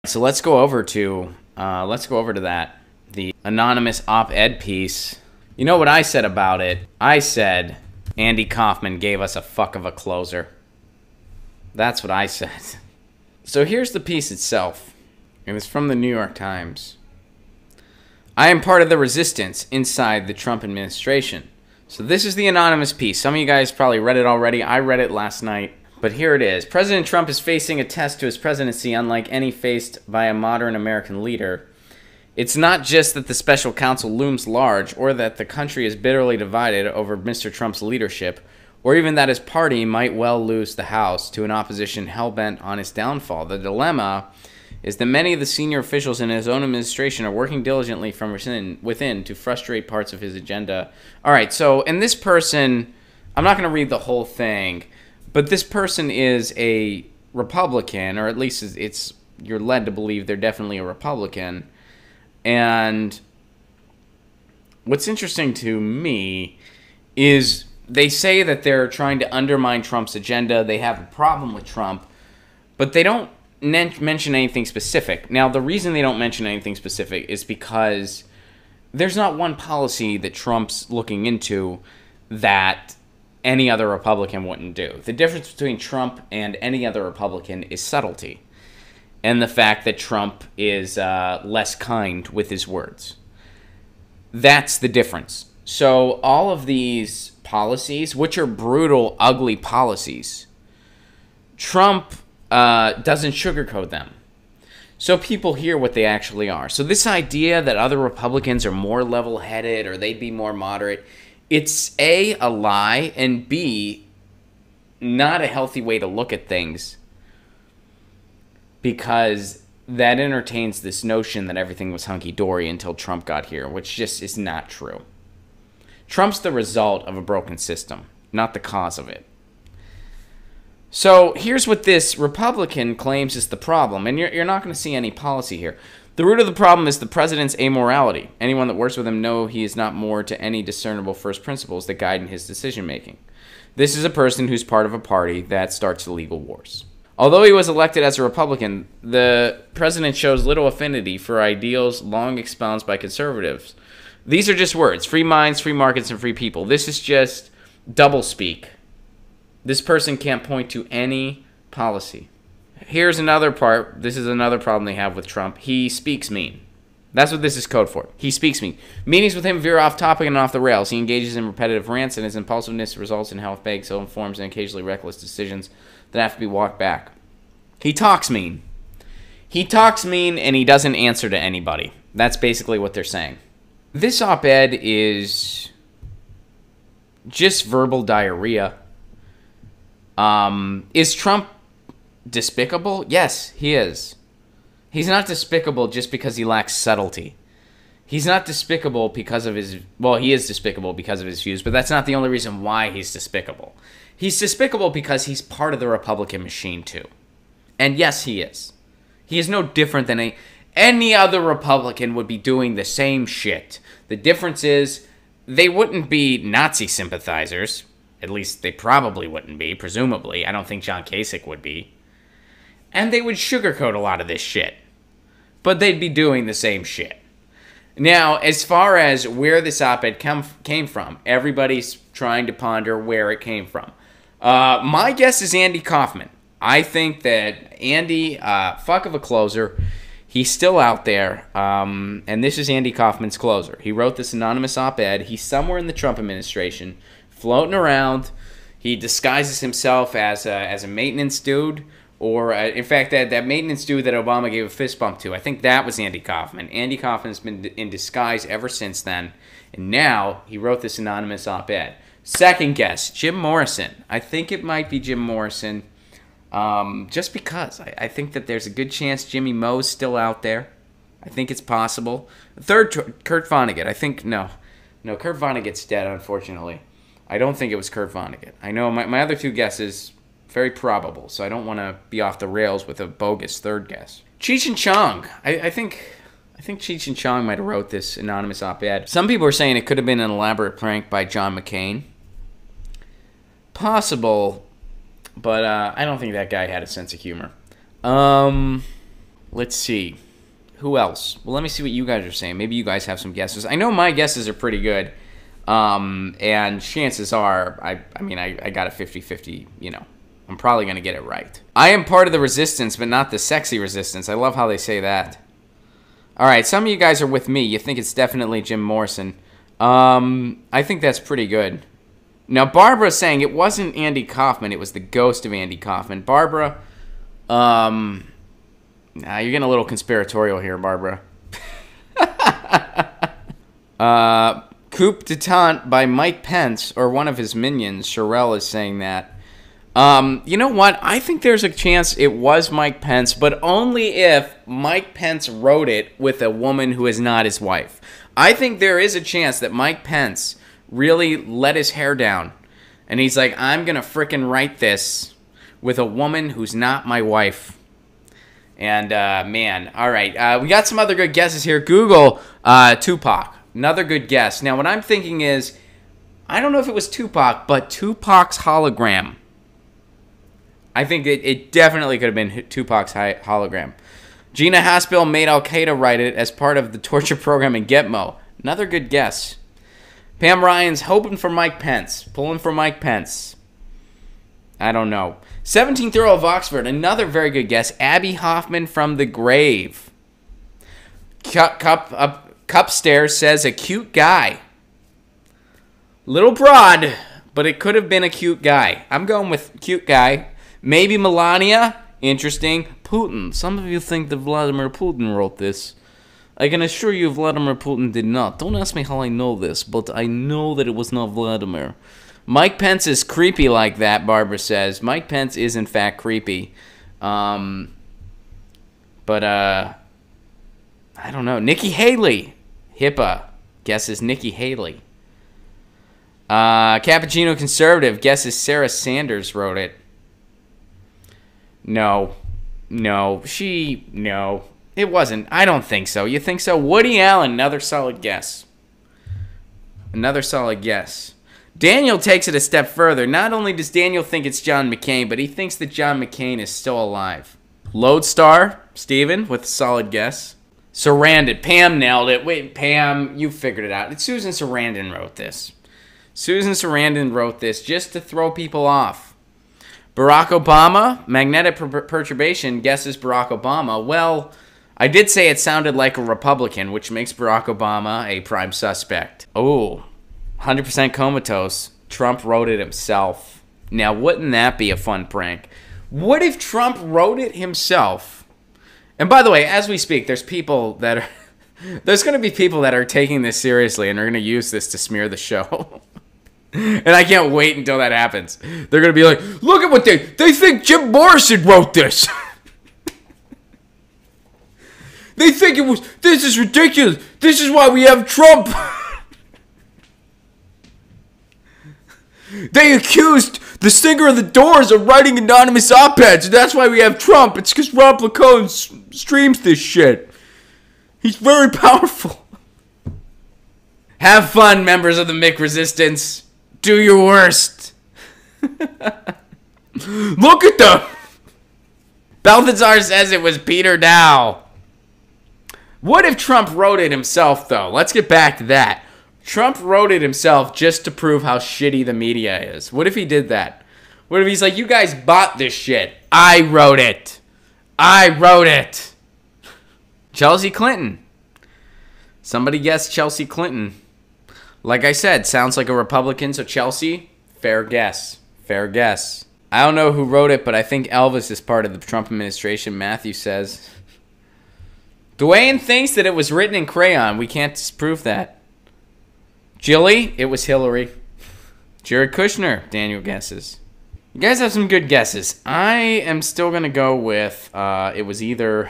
So let's go over to that, the anonymous op-ed piece. You know what I said about it? I said Andy Kaufman gave us a fuck of a closer. That's what I said. So here's the piece itself. It was from the New York Times. I am part of the resistance inside the Trump administration. So this is the anonymous piece. Some of you guys probably read it already. I read it last night. But here it is. President Trump is facing a test to his presidency unlike any faced by a modern American leader. It's not just that the special counsel looms large or that the country is bitterly divided over Mr. Trump's leadership, or even that his party might well lose the House to an opposition hell-bent on his downfall. The dilemma is that many of the senior officials in his own administration are working diligently from within to frustrate parts of his agenda. All right, so, and this person, I'm not going to read the whole thing, but this person is a Republican, or at least you're led to believe they're definitely a Republican. And what's interesting to me is they say that they're trying to undermine Trump's agenda. They have a problem with Trump, but they don't mention anything specific. Now, the reason they don't mention anything specific is because there's not one policy that Trump's looking into that any other Republican wouldn't do. The difference between Trump and any other Republican is subtlety, and the fact that Trump is less kind with his words. That's the difference. So all of these policies, which are brutal, ugly policies, Trump doesn't sugarcoat them. So people hear what they actually are. So this idea that other Republicans are more level-headed or they'd be more moderate, it's A, a lie, and B, not a healthy way to look at things, because that entertains this notion that everything was hunky-dory until Trump got here, which just is not true. Trump's the result of a broken system, not the cause of it. So here's what this Republican claims is the problem, and you're not going to see any policy here. The root of the problem is the president's amorality. Anyone that works with him knows he is not more to any discernible first principles that guide his decision-making. This is a person who's part of a party that starts illegal wars. Although he was elected as a Republican, the president shows little affinity for ideals long espoused by conservatives. These are just words: free minds, free markets, and free people. This is just doublespeak. This person can't point to any policy. Here's another part. This is another problem they have with Trump. He speaks mean. That's what this is code for. He speaks mean. Meetings with him veer off topic and off the rails. He engages in repetitive rants, and his impulsiveness results in half-baked, so-informed, and occasionally reckless decisions that have to be walked back. He talks mean. He talks mean, and he doesn't answer to anybody. That's basically what they're saying. This op-ed is just verbal diarrhea. Is Trump despicable? Yes, he is. He's not despicable just because he lacks subtlety. He's not despicable because of his... Well, he is despicable because of his views, but that's not the only reason why he's despicable. He's despicable because he's part of the Republican machine, too. And yes, he is. He is no different than any other Republican would be doing the same shit. The difference is they wouldn't be Nazi sympathizers. At least they probably wouldn't be, presumably. I don't think John Kasich would be. And they would sugarcoat a lot of this shit. But they'd be doing the same shit. Now, as far as where this op-ed came from, everybody's trying to ponder where it came from. My guess is Andy Kaufman. I think that Andy, fuck of a closer, he's still out there, and this is Andy Kaufman's closer. He wrote this anonymous op-ed. He's somewhere in the Trump administration, floating around. He disguises himself as a maintenance dude, or in fact, that maintenance dude that Obama gave a fist bump to. I think that was Andy Kaufman. Andy Kaufman's been in disguise ever since then, and now he wrote this anonymous op-ed. Second guess, Jim Morrison. I think it might be Jim Morrison. Just because I think that there's a good chance Jimmy Moe's still out there. I think it's possible. Third, Kurt Vonnegut. I think, no, Kurt Vonnegut's dead, unfortunately. I don't think it was Kurt Vonnegut. I know my other two guesses, very probable, so I don't want to be off the rails with a bogus third guess. Cheech and Chong. I think Cheech and Chong might have wrote this anonymous op-ed. Some people are saying it could have been an elaborate prank by John McCain. Possible, but I don't think that guy had a sense of humor. Let's Let's see. Who else? Well, let me see what you guys are saying. Maybe you guys have some guesses. I know my guesses are pretty good. And chances are, I mean, I got a 50-50, you know. I'm probably going to get it right. I am part of the resistance, but not the sexy resistance. I love how they say that. All right, some of you guys are with me. You think it's definitely Jim Morrison. I think that's pretty good. Now, Barbara's saying it wasn't Andy Kaufman. It was the ghost of Andy Kaufman. Barbara, you're getting a little conspiratorial here, Barbara. Coup d'etat by Mike Pence, or one of his minions, Sherelle, is saying that. You know what? I think there's a chance it was Mike Pence, but only if Mike Pence wrote it with a woman who is not his wife. I think there is a chance that Mike Pence really let his hair down, and he's like, I'm going to frickin' write this with a woman who's not my wife. And, man, all right. We got some other good guesses here. Google Tupac. Another good guess. Now, what I'm thinking is, I don't know if it was Tupac, but Tupac's hologram. I think it definitely could have been Tupac's hologram. Gina Haspel made Al-Qaeda write it as part of the torture program in Gitmo. Another good guess. Pam Ryan's hoping for Mike Pence. Pulling for Mike Pence. I don't know. 17th Earl of Oxford. Another very good guess. Abby Hoffman from the grave. Cupstairs says a cute guy. Little broad, but it could have been a cute guy. I'm going with cute guy. Maybe Melania. Interesting. Putin. Some of you think that Vladimir Putin wrote this. I can assure you Vladimir Putin did not. Don't ask me how I know this, but I know that it was not Vladimir. Mike Pence is creepy like that, Barbara says. Mike Pence is, in fact, creepy. I don't know. Nikki Haley. HIPAA. Guesses Nikki Haley. Cappuccino Conservative. Guesses Sarah Sanders wrote it. No. No. No. It wasn't. I don't think so. You think so? Woody Allen. Another solid guess. Another solid guess. Daniel takes it a step further. Not only does Daniel think it's John McCain, but he thinks that John McCain is still alive. Lodestar. Stephen with a solid guess. Sarandon. Pam nailed it. Wait, Pam, you figured it out. Susan Sarandon wrote this. Susan Sarandon wrote this just to throw people off. Barack Obama, magnetic perturbation, guesses Barack Obama. Well, I did say it sounded like a Republican, which makes Barack Obama a prime suspect. Oh, 100% comatose. Trump wrote it himself. Now, wouldn't that be a fun prank? What if Trump wrote it himself? And by the way, as we speak, there's people that are... There's going to be people that are taking this seriously and are going to use this to smear the show. And I can't wait until that happens. They're going to be like, look at what they think Jim Morrison wrote this. They think this is ridiculous. This is why we have Trump. They accused the singer of the Doors of writing anonymous op-eds, and that's why we have Trump. It's because Rob Placone streams this shit. He's very powerful. Have fun, members of the Mick Resistance. Do your worst. Look at them. Balthazar says it was Peter Dow. What if Trump wrote it himself, though? Let's get back to that. Trump wrote it himself just to prove how shitty the media is. What if he did that? What if he's like, you guys bought this shit. I wrote it. I wrote it. Chelsea Clinton. Somebody guessed Chelsea Clinton. Like I said, sounds like a Republican, so Chelsea, fair guess. Fair guess. I don't know who wrote it, but I think Elvis is part of the Trump administration, Matthew says. Dwayne thinks that it was written in crayon. We can't disprove that. Jilly, it was Hillary. Jared Kushner, Daniel guesses. You guys have some good guesses. I am still going to go with, it was either...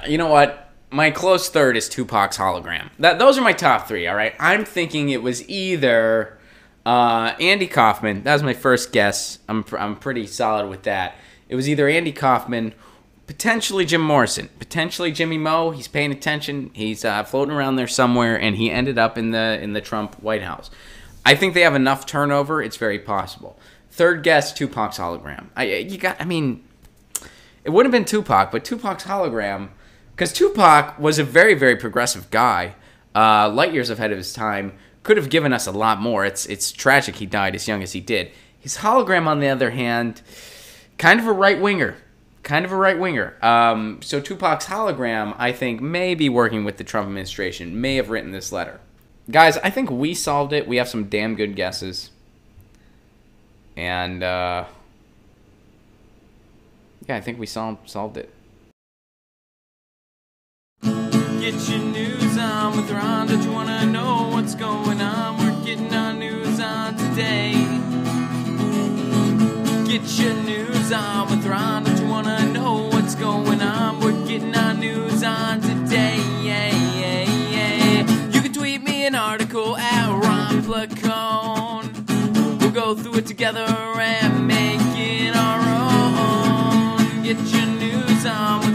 you know what? My close third is Tupac's hologram. Those are my top three, all right? I'm thinking it was either Andy Kaufman. That was my first guess. I'm pretty solid with that. It was either Andy Kaufman, potentially Jim Morrison, potentially Jimmy Moe. He's paying attention. He's floating around there somewhere, and he ended up in the Trump White House. I think they have enough turnover. It's very possible. Third guess, Tupac's hologram. It wouldn't have been Tupac, but Tupac's hologram, because Tupac was a very, very progressive guy, light years ahead of his time, could have given us a lot more. It's tragic he died as young as he did. His hologram, on the other hand, kind of a right-winger. So Tupac's hologram, I think, may be working with the Trump administration, may have written this letter. Guys, I think we solved it. We have some damn good guesses. And, yeah, I think we solved it. Get your news on with Ron. Don't you want to know what's going on? We're getting our news on today. Get your news on with Ron. Don't you want to know what's going on? We're getting our news on today. You can tweet me an article at Ron Placone. We'll go through it together and make it our own. Get your news on